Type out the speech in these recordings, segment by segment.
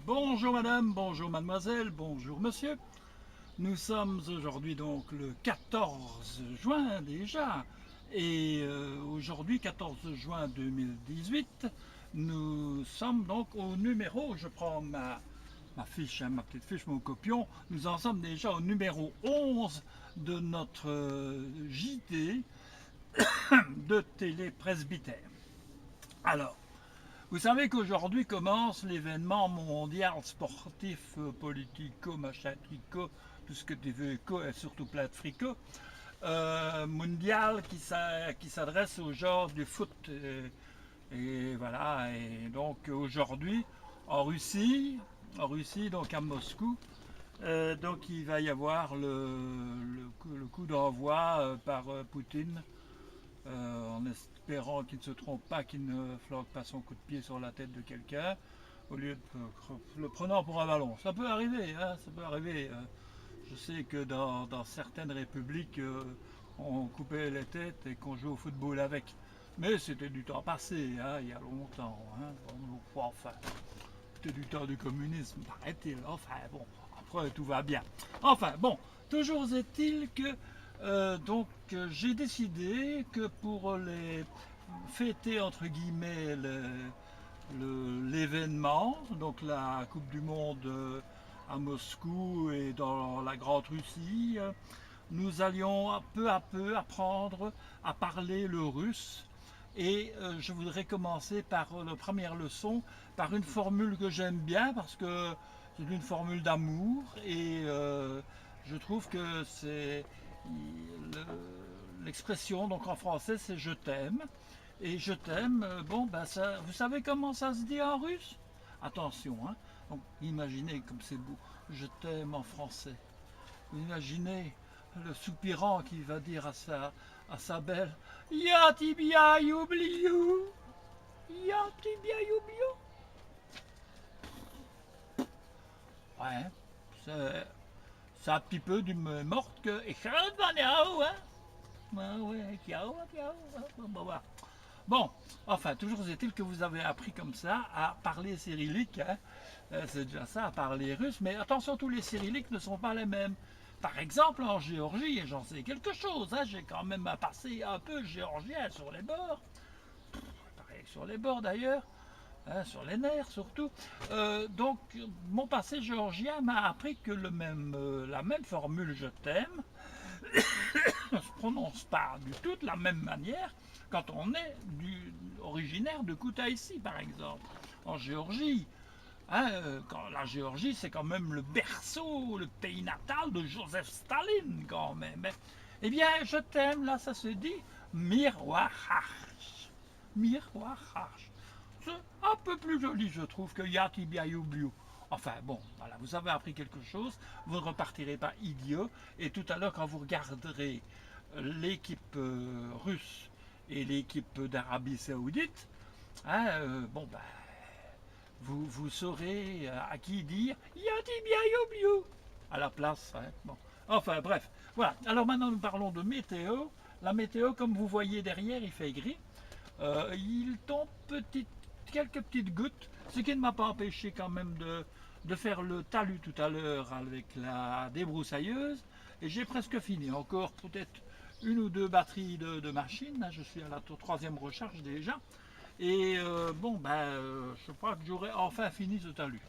Bonjour madame, bonjour mademoiselle, bonjour monsieur. Nous sommes aujourd'hui donc le 14 juin déjà. Et aujourd'hui, 14 juin 2018, nous sommes donc au numéro, je prends ma fiche, hein, ma petite fiche, mon copion, nous en sommes déjà au numéro 11 de notre JT de Télé Presbytère. Alors, vous savez qu'aujourd'hui commence l'événement mondial sportif, politico, machin, tricot, tout ce que tu veux, et surtout plein de fricot, mondial qui s'adresse aux genres du foot. Et voilà, et donc aujourd'hui, en Russie, donc à Moscou, donc il va y avoir le coup d'envoi par Poutine, en espérant qu'il ne se trompe pas, qu'il ne flanque pas son coup de pied sur la tête de quelqu'un, au lieu de le prenant pour un ballon. Ça peut arriver, hein, ça peut arriver. Je sais que dans certaines républiques, on coupait les têtes et qu'on jouait au football avec. Mais c'était du temps passé, hein, il y a longtemps. Hein. Enfin, c'était du temps du communisme, paraît-il. Enfin, bon, après tout va bien. Enfin, bon, toujours est-il que j'ai décidé que pour les fêter entre guillemets l'événement, donc la Coupe du Monde à Moscou et dans la Grande Russie, nous allions peu à peu apprendre à parler le russe. Et je voudrais commencer par la première leçon, par une formule que j'aime bien parce que c'est une formule d'amour et je trouve que c'est l'expression, donc en français c'est je t'aime. Et je t'aime, bon ben ça, vous savez comment ça se dit en russe? Attention, hein. Donc imaginez comme c'est beau, je t'aime en français. Vous imaginez le soupirant qui va dire à sa belle, Ya tibia youbliou, Ya tibia youbliou. Ouais, c'est un petit peu du même morte que hein. Bon, enfin, toujours est-il que vous avez appris comme ça à parler cyrillique, hein. C'est déjà ça, à parler russe, mais attention, tous les cyrilliques ne sont pas les mêmes. Par exemple, en Géorgie, et j'en sais quelque chose, hein, j'ai quand même passé un peu géorgien sur les bords, pareil sur les bords d'ailleurs, hein, sur les nerfs surtout. Donc, mon passé géorgien m'a appris que la même formule je t'aime ne se prononce pas du tout de la même manière quand on est originaire de Koutaïssi, par exemple, en Géorgie. Hein, la Géorgie, c'est quand même le berceau, le pays natal de Joseph Staline, quand même. Eh bien, je t'aime, là, ça se dit Mirwaharch. Mirwaharch. C'est un peu plus joli, je trouve, que Yatibiayoubliou. Enfin bon, voilà, vous avez appris quelque chose, vous ne repartirez pas idiot. Et tout à l'heure, quand vous regarderez l'équipe russe et l'équipe d'Arabie Saoudite, hein, bon ben, vous saurez à qui dire Yatibiayoubliou à la place. Hein, bon. Enfin bref, voilà. Alors maintenant nous parlons de météo. La météo, comme vous voyez derrière, il fait gris. Il tombe quelques petites gouttes, ce qui ne m'a pas empêché quand même de faire le talus tout à l'heure avec la débroussailleuse. Et j'ai presque fini. Encore peut-être une ou deux batteries de machine. Je suis à la troisième recharge déjà. Et bon, je crois que j'aurai enfin fini ce talus.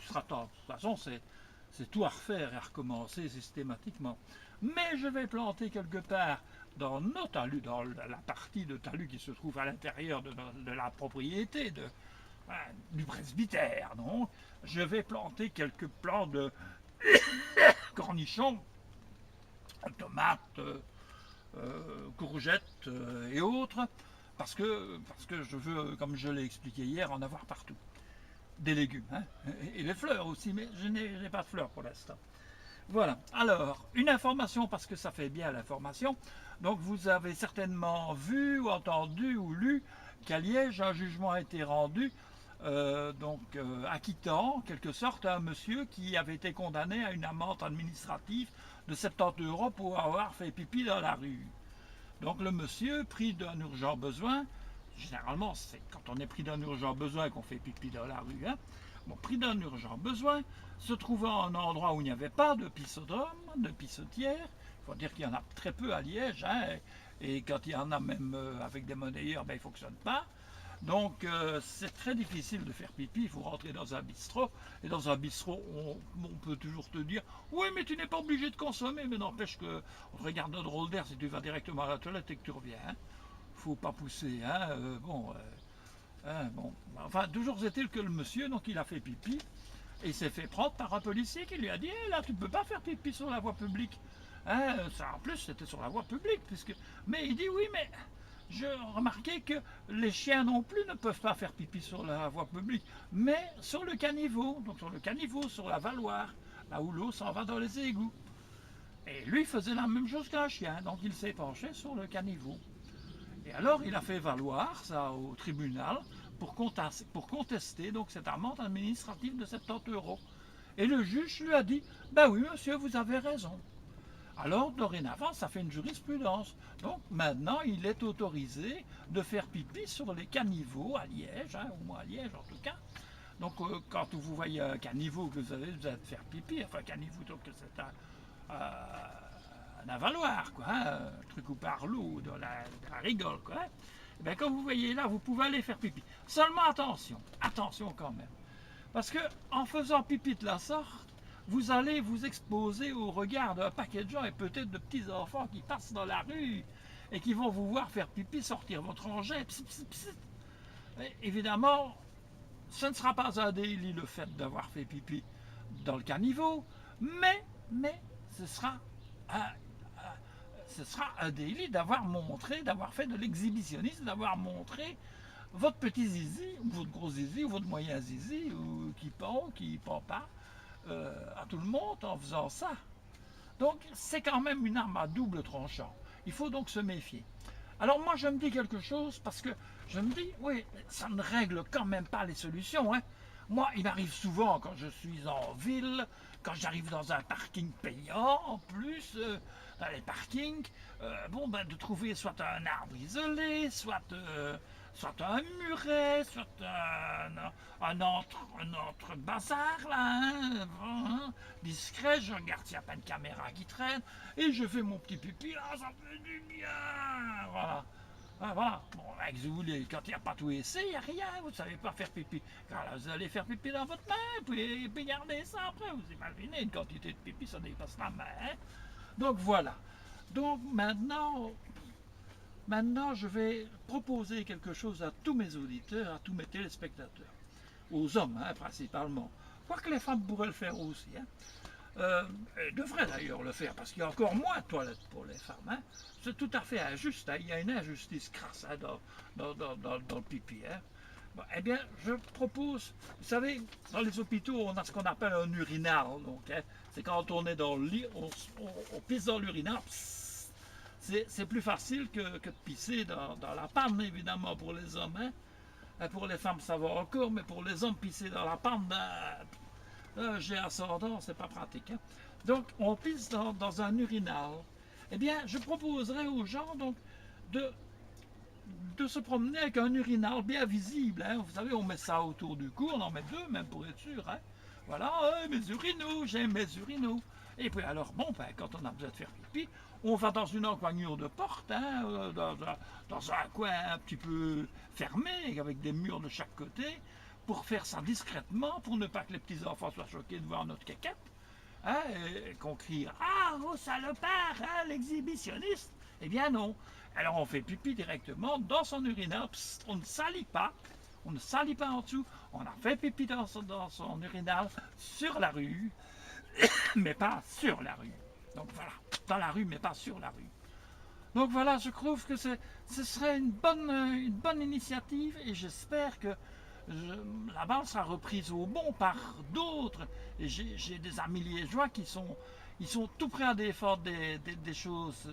Ce sera temps. De toute façon, c'est tout à refaire et à recommencer systématiquement. Mais je vais planter quelque part dans nos talus, dans la partie de talus qui se trouve à l'intérieur de la propriété du presbytère. Donc, je vais planter quelques plants de cornichons, tomates, courgettes et autres, parce que je veux, comme je l'ai expliqué hier, en avoir partout. Des légumes, hein, et des fleurs aussi, mais je n'ai pas de fleurs pour l'instant. Voilà, alors, une information, parce que ça fait bien l'information. Donc, vous avez certainement vu ou entendu ou lu qu'à Liège, un jugement a été rendu, acquittant, en quelque sorte, un monsieur qui avait été condamné à une amende administrative de 70 € pour avoir fait pipi dans la rue. Donc, le monsieur, pris d'un urgent besoin, généralement, c'est quand on est pris d'un urgent besoin qu'on fait pipi dans la rue. Hein. Bon, pris d'un urgent besoin, se trouvant à un endroit où il n'y avait pas de pissodrome, de pissotière, il faut dire qu'il y en a très peu à Liège, hein, et quand il y en a même avec des monnayeurs, ben, ils ne fonctionnent pas. Donc c'est très difficile de faire pipi, il faut rentrer dans un bistrot, et dans un bistrot on peut toujours te dire oui mais tu n'es pas obligé de consommer, mais n'empêche que on regarde un drôle d'air si tu vas directement à la toilette et que tu reviens. Hein. Faut pas pousser, hein, bon. Enfin toujours est-il que le monsieur, donc il a fait pipi, et il s'est fait prendre par un policier qui lui a dit là tu ne peux pas faire pipi sur la voie publique. Hein, ça, en plus c'était sur la voie publique, mais il dit oui mais je remarquais que les chiens non plus ne peuvent pas faire pipi sur la voie publique, mais sur le caniveau, donc sur le caniveau, sur la valoir, là où l'eau s'en va dans les égouts. Et lui faisait la même chose qu'un chien, donc il s'est penché sur le caniveau. Et alors il a fait valoir ça au tribunal pour contester donc cette amende administrative de 70 €. Et le juge lui a dit, ben oui monsieur, vous avez raison. Alors, dorénavant, ça fait une jurisprudence. Donc, maintenant, il est autorisé de faire pipi sur les caniveaux à Liège, hein, au moins à Liège en tout cas. Donc, quand vous voyez un caniveau que vous allez faire pipi, enfin, caniveau, donc c'est un avaloir, quoi, hein, un truc où par l'eau, de la rigole, quoi. Hein. Et bien, quand vous voyez là, vous pouvez aller faire pipi. Seulement, attention quand même. Parce que en faisant pipi de la sorte, vous allez vous exposer au regard d'un paquet de gens et peut-être de petits enfants qui passent dans la rue et qui vont vous voir faire pipi, sortir votre engin. Psst, psst, psst. Évidemment, ce ne sera pas un délit le fait d'avoir fait pipi dans le caniveau, mais ce sera un délit d'avoir montré, d'avoir fait de l'exhibitionnisme, d'avoir montré votre petit zizi, ou votre gros zizi, ou votre moyen zizi, ou qui pend pas, à tout le monde en faisant ça. Donc c'est quand même une arme à double tranchant. Il faut donc se méfier. Alors moi je me dis quelque chose parce que je me dis, oui, ça ne règle quand même pas les solutions. Hein. Moi, il m'arrive souvent quand je suis en ville, quand j'arrive dans un parking payant, en plus, dans les parkings, de trouver soit un arbre isolé, soit un muret, soit un autre bazar, là, discret, je regarde s'il n'y a pas de caméra qui traîne, et je fais mon petit pipi, là, ça fait du bien, voilà. Ah, voilà, bon, avec vous voulez, quand il n'y a pas tout essayé, il n'y a rien, vous ne savez pas faire pipi. Car là, vous allez faire pipi dans votre main, puis garder ça après, vous imaginez, une quantité de pipi, ça dépasse la main. Hein? Donc voilà. Donc maintenant, je vais proposer quelque chose à tous mes auditeurs, à tous mes téléspectateurs, aux hommes hein, principalement, quoique les femmes pourraient le faire aussi. Hein. Elles devraient d'ailleurs le faire parce qu'il y a encore moins de toilettes pour les femmes. Hein. C'est tout à fait injuste. Hein. Il y a une injustice crasse hein, dans le pipi. Hein. Bon, eh bien, je propose, vous savez, dans les hôpitaux, on a ce qu'on appelle un urinal. Donc, hein, c'est quand on est dans le lit, on pisse dans l'urinal. C'est plus facile que de pisser dans la panne, évidemment, pour les hommes. Hein. Pour les femmes, ça va encore, mais pour les hommes, pisser dans la panne, j'ai ascendant, c'est pas pratique. Hein. Donc, on pisse dans un urinal. Eh bien, je proposerais aux gens donc de se promener avec un urinal bien visible. Hein. Vous savez, on met ça autour du cou, on en met deux même pour être sûr. Hein. Voilà, mes urinaux, j'aime mes urinaux. Et puis alors, quand on a besoin de faire pipi, on va dans une encoignure de porte, hein, dans un coin un petit peu fermé, avec des murs de chaque côté, pour faire ça discrètement, pour ne pas que les petits enfants soient choqués de voir notre caquette, hein, et qu'on crie « Ah, vos salopards, hein, l'exhibitionniste !» Eh bien non. Alors on fait pipi directement dans son urinal, on ne salit pas, en dessous, on a fait pipi dans son urinal sur la rue, mais pas sur la rue. Donc voilà, dans la rue, mais pas sur la rue. Donc voilà, je trouve que ce serait une bonne initiative et j'espère que la balle sera reprise au bon par d'autres. Et j'ai des amis liégeois qui sont tout prêts à défendre des choses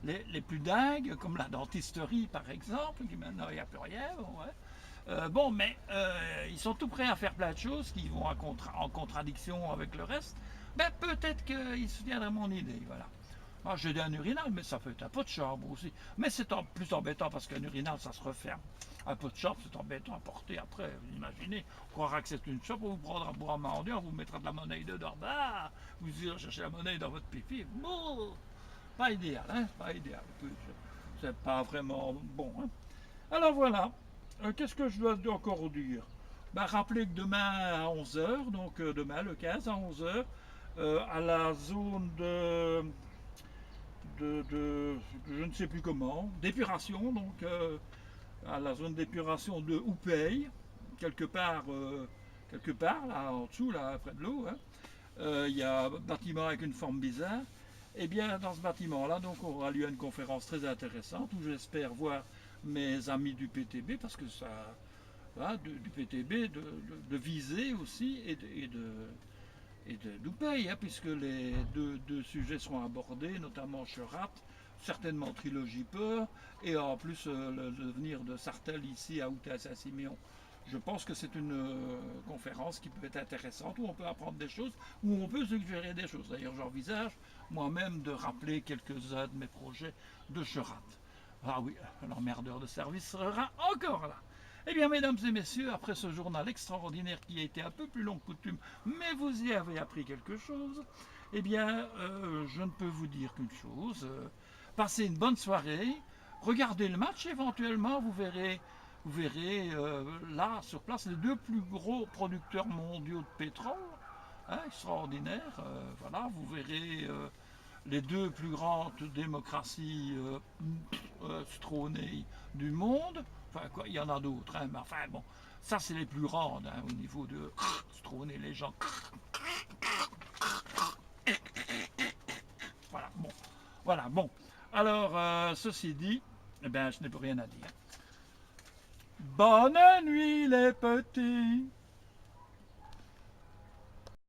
les plus dingues, comme la dentisterie par exemple, qui maintenant il n'y a plus rien. Ouais. Ils sont tout prêts à faire plein de choses qui vont en contradiction avec le reste. Ben, peut-être qu'ils soutiendraient mon idée. Voilà. Ah, j'ai dit un urinal, mais ça peut être un pot de chambre aussi. Mais c'est plus embêtant parce qu'un urinal, ça se referme. Un pot de chambre, c'est embêtant à porter après. Vous imaginez, on croira que c'est une chambre, on vous prendra pour un mendiant, vous mettra de la monnaie dedans. Bah, vous irez chercher la monnaie dans votre pipi. Bon, pas idéal, hein, pas idéal. C'est pas vraiment bon. Hein. Alors voilà, qu'est-ce que je dois encore dire? Bah, rappelez que demain à 11 heures, donc demain le 15 à 11 heures, à la zone de je ne sais plus comment, d'épuration, donc à la zone d'épuration de Houpeil, quelque part là en dessous, là près de l'eau, hein, il y a un bâtiment avec une forme bizarre. Et bien dans ce bâtiment-là, donc aura lieu une conférence très intéressante où j'espère voir mes amis du PTB parce que ça, hein, du PTB, de Visée aussi et de Doupey, hein, puisque les deux sujets seront abordés, notamment Cherat, certainement Trilogie Peur, et en plus le devenir de Sartel ici à Outa Saint-Siméon. Je pense que c'est une conférence qui peut être intéressante, où on peut apprendre des choses, où on peut suggérer des choses. D'ailleurs, j'envisage moi-même de rappeler quelques-uns de mes projets de Cherat. Ah oui, l'emmerdeur de service sera encore là. Eh bien, mesdames et messieurs, après ce journal extraordinaire qui a été un peu plus long que coutume, mais vous y avez appris quelque chose, eh bien, je ne peux vous dire qu'une chose. Passez une bonne soirée, regardez le match éventuellement, vous verrez là, sur place, les deux plus gros producteurs mondiaux de pétrole, hein, extraordinaire. Voilà, vous verrez les deux plus grandes démocraties citronnées du monde. Enfin, quoi, il y en a d'autres, hein, mais enfin bon, ça c'est les plus grandes hein, au niveau de citronner les gens. Voilà, bon. Voilà, bon. Alors, ceci dit, eh bien, je n'ai plus rien à dire. Bonne nuit les petits.